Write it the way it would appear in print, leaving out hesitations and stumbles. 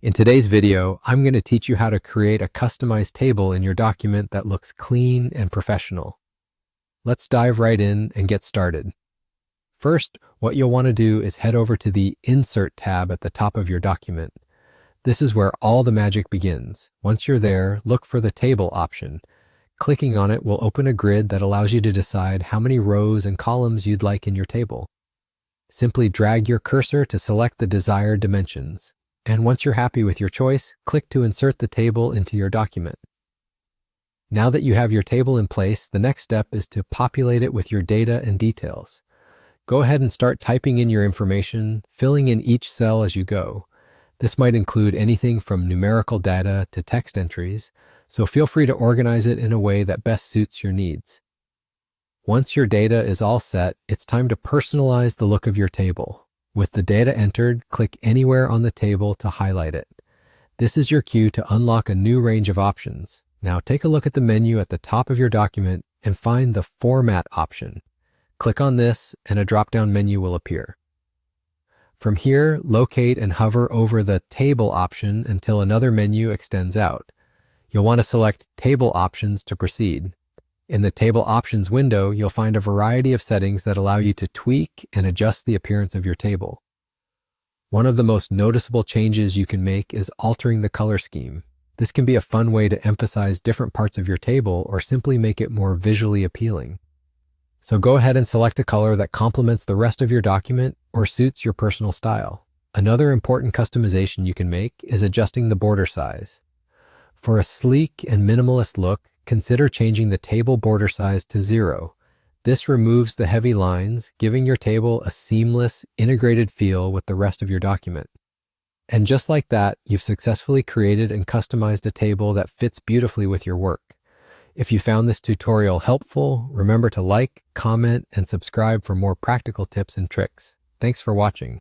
In today's video, I'm going to teach you how to create a customized table in your document that looks clean and professional. Let's dive right in and get started. First, what you'll want to do is head over to the Insert tab at the top of your document. This is where all the magic begins. Once you're there, look for the Table option. Clicking on it will open a grid that allows you to decide how many rows and columns you'd like in your table. Simply drag your cursor to select the desired dimensions. And once you're happy with your choice, click to insert the table into your document. Now that you have your table in place, the next step is to populate it with your data and details. Go ahead and start typing in your information, filling in each cell as you go. This might include anything from numerical data to text entries, so feel free to organize it in a way that best suits your needs. Once your data is all set, it's time to personalize the look of your table. With the data entered, click anywhere on the table to highlight it. This is your cue to unlock a new range of options. Now take a look at the menu at the top of your document and find the Format option. Click on this and a drop-down menu will appear. From here, locate and hover over the Table option until another menu extends out. You'll want to select Table Options to proceed. In the Table Options window, you'll find a variety of settings that allow you to tweak and adjust the appearance of your table. One of the most noticeable changes you can make is altering the color scheme. This can be a fun way to emphasize different parts of your table or simply make it more visually appealing. So go ahead and select a color that complements the rest of your document or suits your personal style. Another important customization you can make is adjusting the border size. For a sleek and minimalist look, consider changing the table border size to 0. This removes the heavy lines, giving your table a seamless, integrated feel with the rest of your document. And just like that, you've successfully created and customized a table that fits beautifully with your work. If you found this tutorial helpful, remember to like, comment, and subscribe for more practical tips and tricks. Thanks for watching.